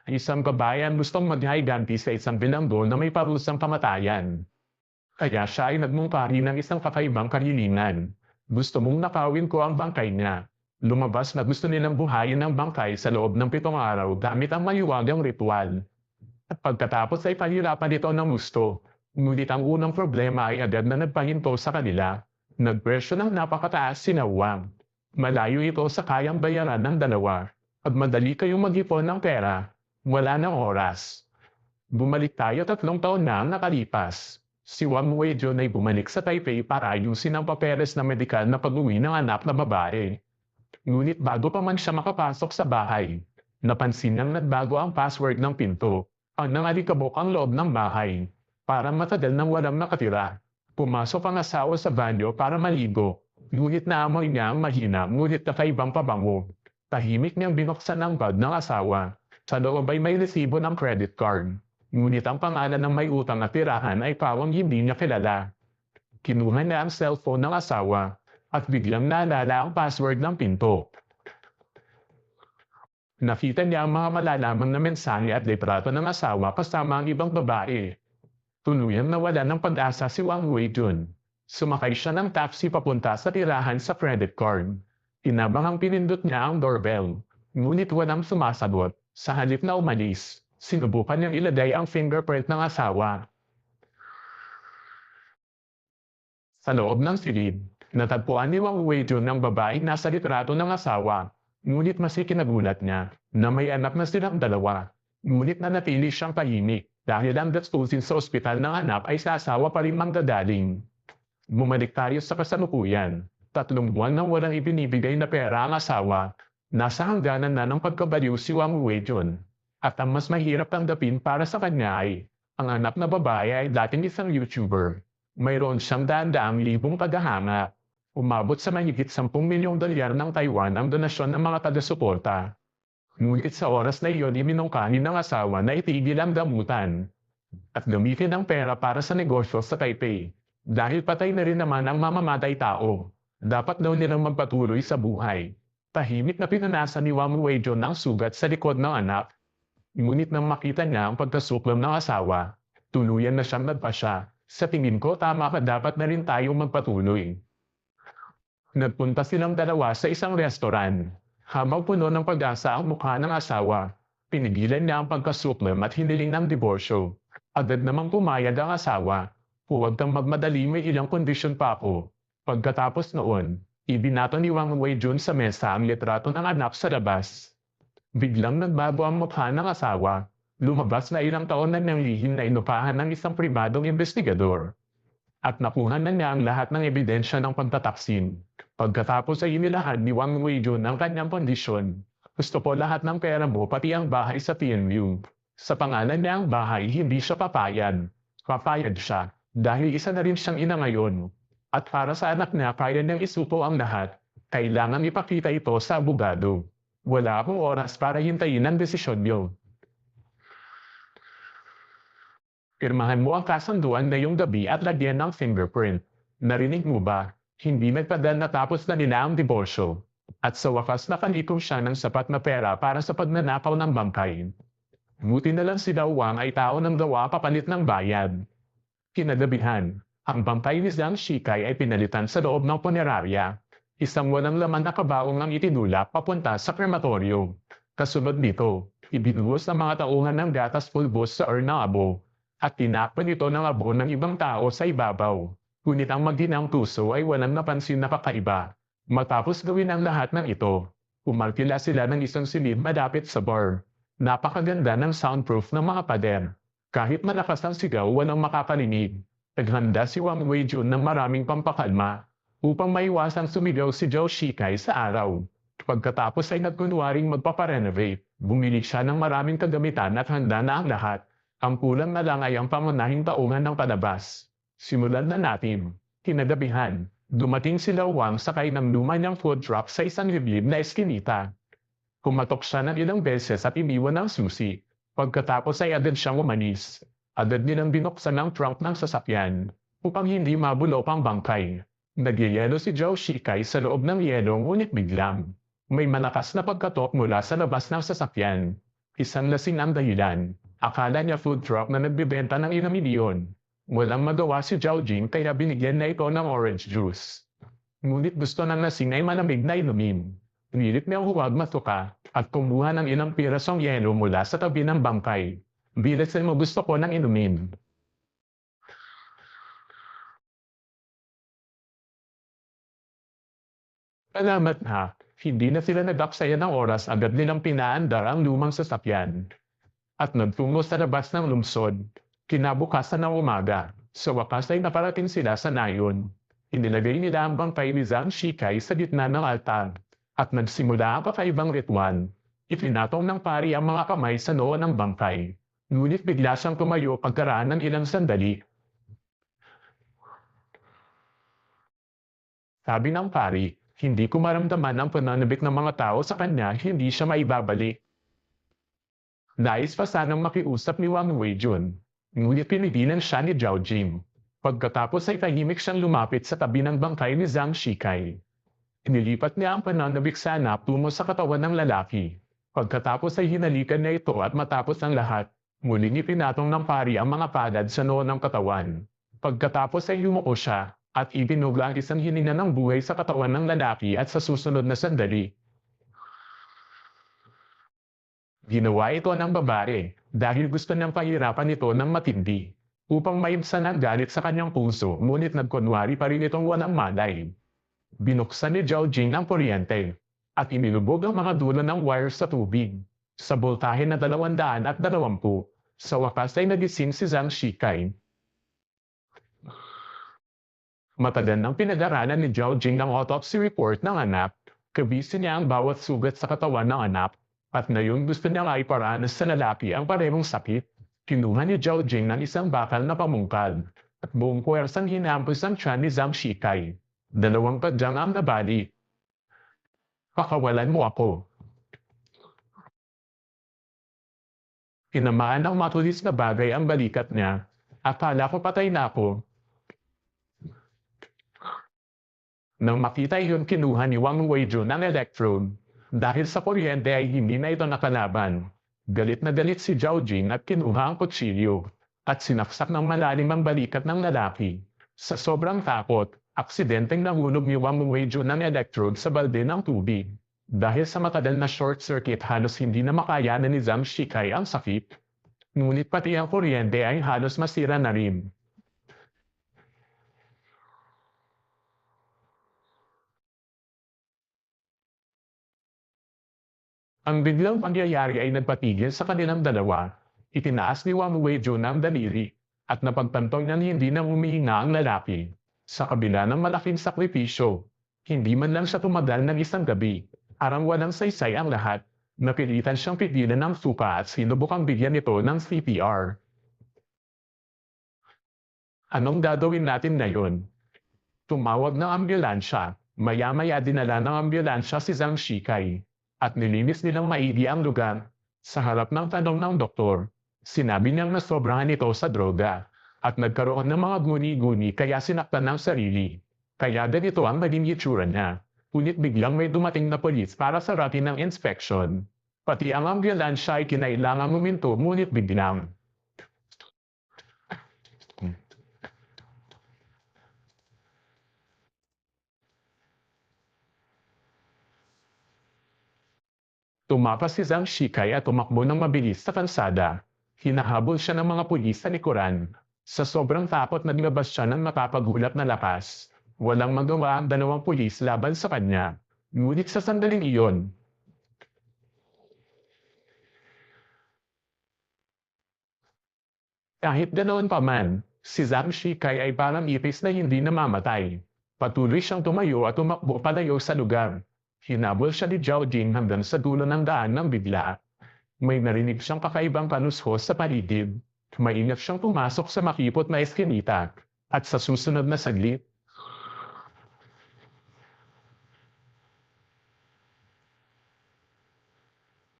Isang babae ang gustong maghiganti sa isang bilanggo na may parusang kamatayan. Kaya siya ay nagmungkari ng isang kakaibang kahilingan. Gusto mong nakawin ko ang bangkay niya. Lumabas na gusto nilang buhayin ang bangkay sa loob ng 7 araw gamit ang maliwagang ritual. At pagkatapos ay pahirapan ito ng gusto. Ngunit ang unang problema ay agad na nagpahinto sa kanila. Nagpresyo ng napakataas si Nawang. Malayo ito sa kayang bayaran ng dalawa. At madali kayong mag-ipon ng pera. Wala ng oras. Bumalik tayo 3 taon na ang nakalipas. Si Wang Weijun ay bumalik sa Taipei para ayusin ang papeles na medikal na pag-uwi ng anak na babae. Ngunit bago pa man siya makapasok sa bahay, napansin niyang nagbago ang password ng pinto. Ang nangalikabok ang loob ng bahay. Parang matagal nang walang nakatira. Pumasok ang asawa sa banyo para maligo. Ngunit naamoy niya ang mahina ngunit kakaibang pabango. Tahimik niyang binuksan ang bag ng asawa. Sa loob ay may resibo ng credit card. Ngunit ang pangalan ng may utang at tirahan ay pawang hindi niya kilala. Kinuha niya ang cellphone ng asawa at biglang naalala ang password ng pinto. Nakita niya ang mga malalamang na mensahe at litrato ng asawa kasama ang ibang babae. Tuluyang nawala ng pag-asa si Wang Weijun. Sumakay siya ng taxi papunta sa tirahan sa credit card. Inabang pinindot niya ang doorbell. Ngunit walang sumasagot. Sa halip na umalis, sinubukan niyang ilagay ang fingerprint ng asawa. Sa loob ng silid, natagpuan ni Wang Weijun ng babaeng nasa litrato ng asawa. Ngunit mas ikinagulat niya na may anak na silang dalawa. Ngunit nanatili siyang tahimik dahil ang gastusin sa ospital ng anak ay sa asawa pa rin manggagaling. Bumalik tayo sa kasalukuyan. 3 buwan nang walang ibinibigay na pera ang asawa. Nasa hangganan na ng pagkabaliw si Wang Weijun. At ang mas mahirap tanggapin para sa kanya ay, ang anak na babae ay dating isang YouTuber. Mayroon siyang daan-daang libong tagahanga. Umabot sa mahigit 10 milyong dolyar ng Taiwan ang donasyon ng mga taga-suporta. Ngunit sa oras na iyon iminungkahi ng asawa na itigil ang damutan at gamitin ang pera para sa negosyo sa Taipei. Dahil patay na rin naman ang mamamatay tao, dapat daw nilang magpatuloy sa buhay. Tahimik na pinanasan ni Wang Weijun ang sugat sa likod ng anak. Ngunit nang makita niya ang pagkasuklam ng asawa, tuluyan na siyang nagpasya. Sa tingin ko tama ka, dapat na rin tayo magpatuloy. Nagpunta silang dalawa sa isang restoran. Habang puno ng pag-asa ang mukha ng asawa, pinigilan niya ang pagkasuklam at hiniling ng diborsyo. Agad namang pumayag ang asawa. Huwag kang magmadali, may ilang kondisyon pa ako. Pagkatapos noon, ibinato ni Wang Weijun sa mesa ang litrato ng anak sa labas. Biglang nagbago ang mukha ng asawa. Lumabas na ilang taon na nang lihim na inupahan ng isang pribadong investigador. At nakuha na niya ang lahat ng ebidensya ng pagtataksin. Pagkatapos ay inilahad ni Wang Weijun ang kanyang kondisyon. Gusto ko lahat ng pera mo pati ang bahay sa PNU. Sa pangalan niya ang bahay, hindi siya papayag. Papayag siya dahil isa na rin siyang ina ngayon. At para sa anak niya, kaya niyang isupo ang lahat. Kailangan ipakita ito sa abogado. Wala akong oras para hintayin ang desisyon niyo. Pirmahan mo ang kasunduan ngayong gabi at lagyan ng fingerprint. Narinig mo ba? Hindi nagpadal natapos na nila ang diborsyo. At sa wakas nakalikom siya ng sapat na pera para sa pagnanakaw ng bangkay. Buti na lang si Wang ay tao ng gawa papalit ng bayad. Kinagabihan, ang bangkay ni Zhang Shikai ay pinalitan sa loob ng punerarya. Isang walang laman na kabaong ang itinulak papunta sa krematoryo. Kasunod nito, ibinuhos ang mga taungan ng gatas pulbos sa urn ng abo at tinakpan ito ng abo ng ibang tao sa ibabaw. Ngunit ang maginang tuso ay walang napansin na kakaiba. Matapos gawin ang lahat ng ito, umarkila sila ng isang silid malapit sa bar. Napakaganda ng soundproof ng mga pader. Kahit malakas ang sigaw, walang makakarinig. Naghanda si Wang Weijun ng maraming pampakalma upang maiwasang sumigaw si Zhao Shikai sa araw. Pagkatapos ay nagkunwaring magpaparenovate. Bumili siya ng maraming kagamitan at handa na ang lahat. Ang kulang na lang ay ang pangunahing taungan ng palabas. Simulan na natin. Kinagabihan, dumating si Wang sakay ng luma niyang food truck sa isang liblib na eskinita. Kumatok siya ng ilang beses at iniwan ng susi. Pagkatapos ay agad siyang umalis. Agad nilang binuksan ang trunk ng sasakyan upang hindi mabulok ang bangkay. Nagyayelo si Zhao Shikai sa loob ng yelo ngunit biglang may malakas na pagkatok mula sa labas ng sasakyan. Isang lasing ang dahilan. Akala niya food truck na nagbebenta ng ilang milyon. Walang magawa si Zhao Jing kaya binigyan na ito ng orange juice. Ngunit gusto ng lasing ay malamig na inumin. Pilit niyang huwag matuka at kumuha ng ilang pirasong yelo mula sa tabi ng bangkay. Bilisan mo, gusto ko ng inumin. Salamat na. Hindi na sila nag-aksaya ng oras, agad nilang pinaandar ang lumang sasakyan at nagtungo sa labas ng lungsod. Kinabukasan ng umaga, sa wakas ay naparating sila sa nayon. Inilagay nila ang bangkay ni Zhang Shikai sa gitna ng altar at nagsimula ang kakaibang ritual. Ipinatong ng pari ang mga kamay sa noo ng bangkay. Ngunit bigla siyang tumayo pagkaraan ng ilang sandali. Sabi ng pari, hindi ko maramdaman ang pananabik ng mga tao sa kanya, hindi siya maibabalik. Nais pa sanang makiusap ni Wang Weijun, ngunit pinigilan siya ni Zhao Jing. Pagkatapos ay tahimik siyang lumapit sa tabi ng bangkay ni Zhang Shikai. Inilipat niya ang pananabik sa hanap tungo sa katawan ng lalaki. Pagkatapos ay hinalikan niya ito at matapos ang lahat, muling ipinatong ng pari ang mga palad sa noo ng katawan. Pagkatapos ay yumuko siya at ibinuga ang isang hininga ng buhay sa katawan ng lalaki at sa susunod na sandali. Ginawa ito ng babae dahil gusto niyang pahirapan ito ng matindi upang maibsan ang galit sa kanyang puso, ngunit nagkunwari pa rin itong walang malay. Binuksan ni Zhao Jing ang kuryente at inilubog ang mga dulo ng wire sa tubig. Sa boltahe na 220, sa wakas ay nagising si Zhang Shikai. Matagal nang pinag-aralan ni Zhao Jing ang autopsy report ng anak. Kabisi niya ang bawat sugat sa katawan ng anak. At ngayon gusto niya nga iparanas sa lalaki ang parehong sakit. Kinuha ni Zhao Jing ng isang bakal na pamungkal at buong puwersang hinampos ang tiyan ni Zhang Shikai. 2 padyang ang nabali. Pakawalan mo ako. Tinamaan ng matulis na bagay ang balikat niya. Akala ko patay na ako. Nang makita iyon, kinuha ni Wang Weijun ang electrode. Dahil sa kuryente ay hindi na ito nakalaban. Galit na galit si Zhao Jing at kinuha ang kutsilyo at sinaksak ng malalim ang balikat ng lalaki. Sa sobrang takot, aksidenteng nahulog ni Wang Weijun ang electrode sa balde ng tubig. Dahil sa matagal na short circuit, halos hindi na makayanan ni Zhang Shikai ang sakit. Ngunit pati ang kuryente ay halos masira na rin. Ang biglang pangyayari ay nagpatigil sa kanilang dalawa. Itinaas ni Wang Weijun ang daliri at napagtanto niya hindi na humihinga ang lalaki. Sa kabila ng malaking sakripisyo, hindi man lang siya tumagal ng isang gabi. Arang walang saysay ang lahat. Napilitan siyang pigilan ng suka at sinubukang bigyan ito ng CPR. Anong gagawin natin ngayon? Tumawag ng ambulansya. Maya-maya dinala ng ambulansya si Zhang Shikai. At nilinis nilang maigi ang lugar. Sa harap ng tanong ng doktor, sinabi niyang nasobrahan ito sa droga at nagkaroon ng mga guni-guni kaya sinaktan ng sarili. Kaya ganito ang naging itsura niya. Ngunit biglang may dumating na polis para saratin ng inspection. Pati ang ambulansya ay kinailangang huminto, ngunit biglang. Tumapas si Zhang Shikai at tumakbo ng mabilis sa kalsada. Hinahabol siya ng mga pulis sa likuran. Sa sobrang takot na lumabas siya ng mapapagulap na lakas. Walang magawa ang 2 pulis laban sa kanya. Ngunit sa sandaling iyon, kahit ganoon pa man, si Zhang Shikai ay parang ipis na hindi namamatay. Patuloy siyang tumayo at tumakbo palayo sa lugar. Hinabol siya ni Zhao Jing hanggang sa dulo ng daan ng bigla. May narinig siyang kakaibang kanuskos sa paligid. Maingat siyang pumasok sa makipot na eskinita. At sa susunod na saglit,